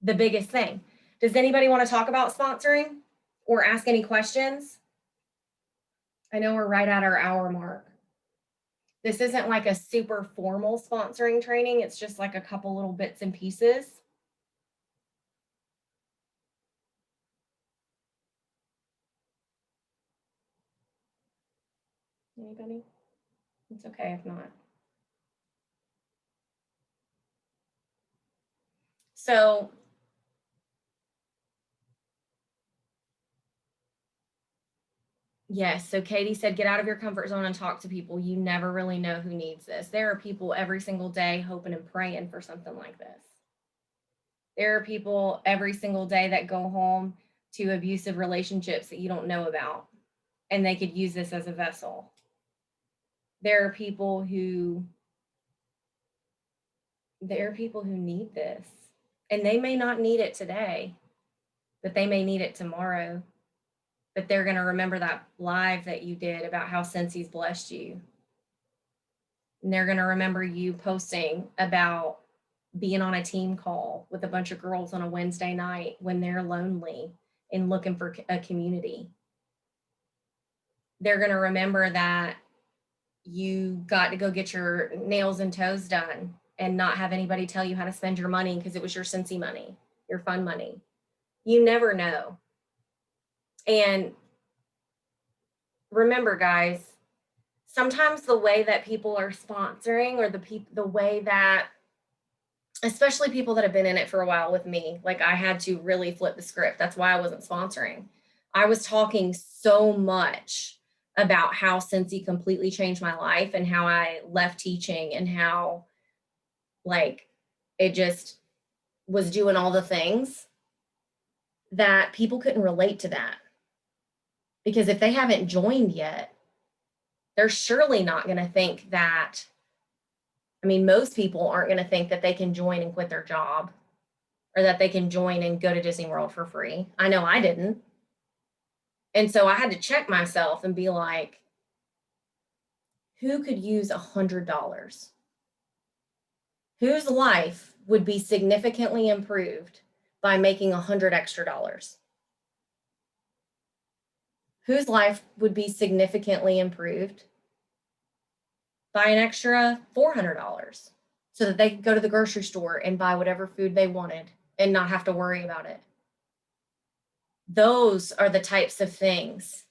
The biggest thing. Does anybody want to talk about sponsoring or ask any questions? I know we're right at our hour mark. This isn't like a super formal sponsoring training. It's just like a couple little bits and pieces. Anybody? It's okay if not. So yes, so Katie said, get out of your comfort zone and talk to people. You never really know who needs this. There are people every single day hoping and praying for something like this. There are people every single day that go home to abusive relationships that you don't know about, and they could use this as a vessel. There are people who need this, and they may not need it today, but they may need it tomorrow. But they're going to remember that live that you did about how Scensy's blessed you. And they're going to remember you posting about being on a team call with a bunch of girls on a Wednesday night when they're lonely and looking for a community. They're going to remember that you got to go get your nails and toes done and not have anybody tell you how to spend your money because it was your Scentsy money, your fun money. You never know. And remember, guys, sometimes the way that people are sponsoring, or the way that, especially people that have been in it for a while with me, like I had to really flip the script. That's why I wasn't sponsoring. I was talking so much about how Scentsy completely changed my life and how I left teaching and how like it just was doing all the things that people couldn't relate to that. Because if they haven't joined yet, they're surely not going to think that, I mean, most people aren't going to think that they can join and quit their job, or that they can join and go to Disney World for free. I know I didn't. And so I had to check myself and be like, who could use $100? Whose life would be significantly improved by making $100 extra? Whose life would be significantly improved by an extra $400 so that they could go to the grocery store and buy whatever food they wanted and not have to worry about it? Those are the types of things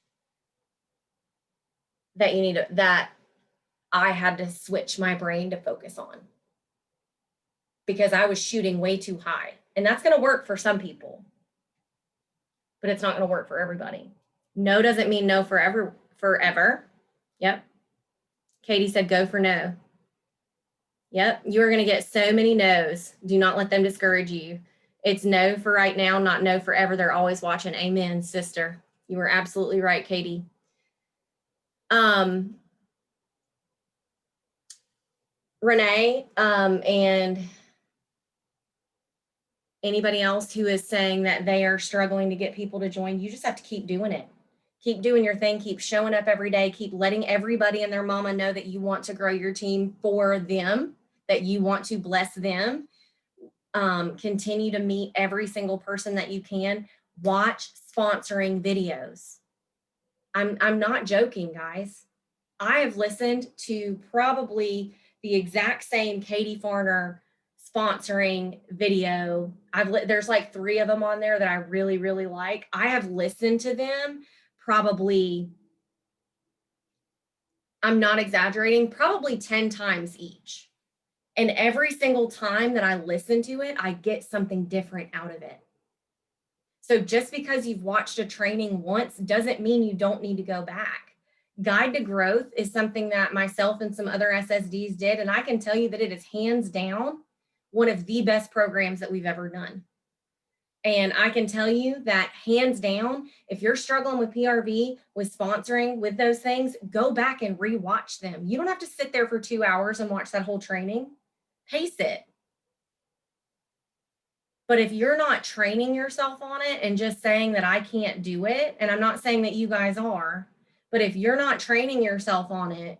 that you need that I had to switch my brain to focus on, because I was shooting way too high. And that's going to work for some people, but it's not going to work for everybody. No doesn't mean no forever. Yep. Katie said, go for no. Yep. You're going to get so many no's. Do not let them discourage you. It's no for right now, not no forever. They're always watching. Amen, sister. You were absolutely right, Katie. Renee, and anybody else who is saying that they are struggling to get people to join, you just have to keep doing it. Keep doing your thing. Keep showing up every day. Keep letting everybody and their mama know that you want to grow your team for them, that you want to bless them. Continue to meet every single person that you can. Watch sponsoring videos. I'm not joking, guys. I have listened to probably the exact same Katie Farner sponsoring video. There's like 3 of them on there that I really, really like. I have listened to them probably, I'm not exaggerating, probably 10 times each. And every single time that I listen to it, I get something different out of it. So just because you've watched a training once doesn't mean you don't need to go back. Guide to Growth is something that myself and some other SSDs did, and I can tell you that it is hands down one of the best programs that we've ever done. And I can tell you that hands down, if you're struggling with PRV, with sponsoring, with those things, go back and rewatch them. You don't have to sit there for 2 hours and watch that whole training. Pace it. But if you're not training yourself on it and just saying that I can't do it, and I'm not saying that you guys are, but if you're not training yourself on it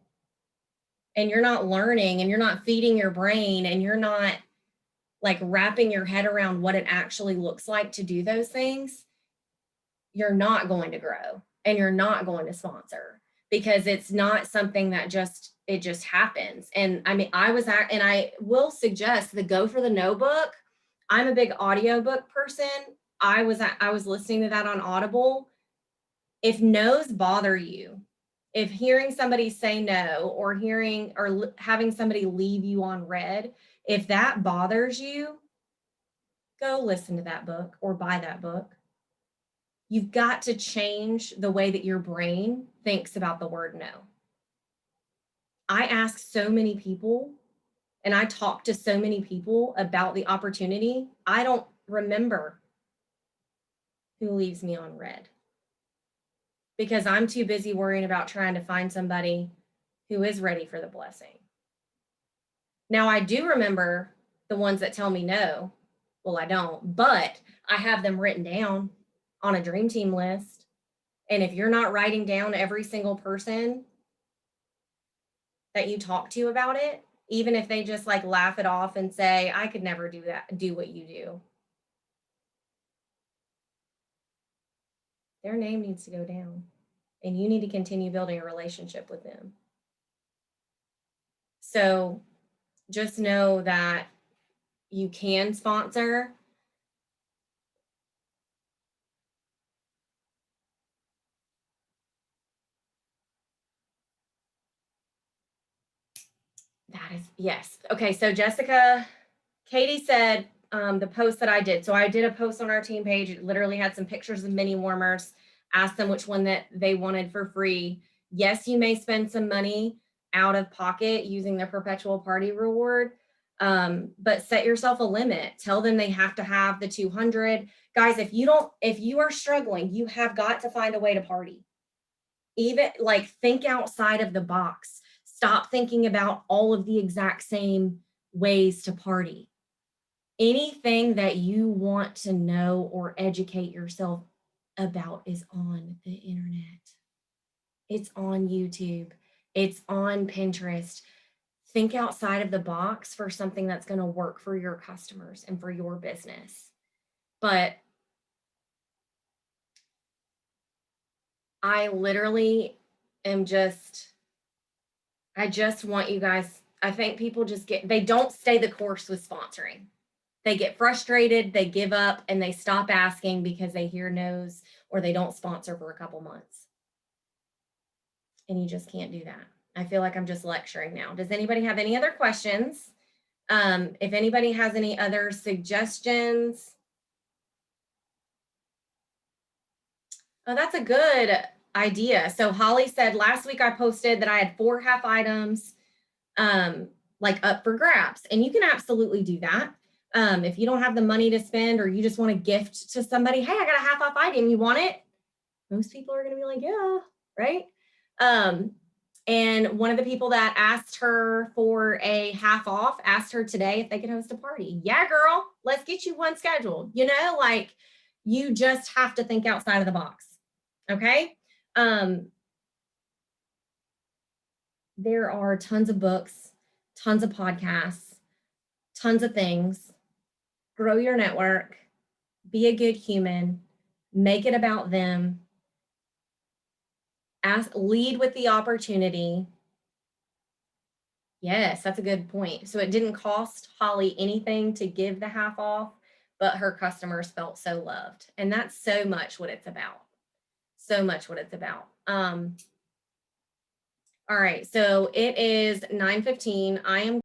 and you're not learning and you're not feeding your brain and you're not like wrapping your head around what it actually looks like to do those things, you're not going to grow and you're not going to sponsor, because it's not something that it just happens. And I mean, and I will suggest the Go for the No book. I'm a big audiobook person. I was listening to that on Audible. If no's bother you, if hearing somebody say no or having somebody leave you on red, if that bothers you, go listen to that book or buy that book. You've got to change the way that your brain thinks about the word no. I ask so many people and I talk to so many people about the opportunity. I don't remember who leaves me on red because I'm too busy worrying about trying to find somebody who is ready for the blessing. Now, I do remember the ones that tell me no. Well, I don't, but I have them written down on a dream team list. And if you're not writing down every single person that you talk to about it, even if they just like laugh it off and say, I could never do what you do, their name needs to go down and you need to continue building a relationship with them. So just know that you can sponsor. That is, yes. Okay, so Katie said the post that I did. So I did a post on our team page. It literally had some pictures of mini warmers, asked them which one that they wanted for free. Yes, you may spend some money out of pocket using the perpetual party reward, but set yourself a limit. Tell them they have to have the 200. Guys, if you are struggling, you have got to find a way to party. Even like think outside of the box. Stop thinking about all of the exact same ways to party. Anything that you want to know or educate yourself about is on the internet. It's on YouTube. It's on Pinterest. Think outside of the box for something that's going to work for your customers and for your business. But I literally am I just want you guys, I think people they don't stay the course with sponsoring. They get frustrated, they give up, and they stop asking because they hear no's or they don't sponsor for a couple months. And you just can't do that. I feel like I'm just lecturing now. Does anybody have any other questions? If anybody has any other suggestions. Oh, that's a good idea. So Holly said last week I posted that I had 4 half items like up for grabs, and you can absolutely do that. If you don't have the money to spend or you just want to gift to somebody, hey, I got a half off item, you want it? Most people are going to be like, yeah, right? And one of the people that asked her for a half off asked her today if they could host a party. Yeah, girl, let's get you one scheduled. You know, like you just have to think outside of the box. Okay. There are tons of books, tons of podcasts, tons of things. Grow your network, be a good human, make it about them, lead with the opportunity. Yes, that's a good point. So it didn't cost Holly anything to give the half off, but her customers felt so loved. And that's so much what it's about. So much what it's about. All right, so it is 9:15. I am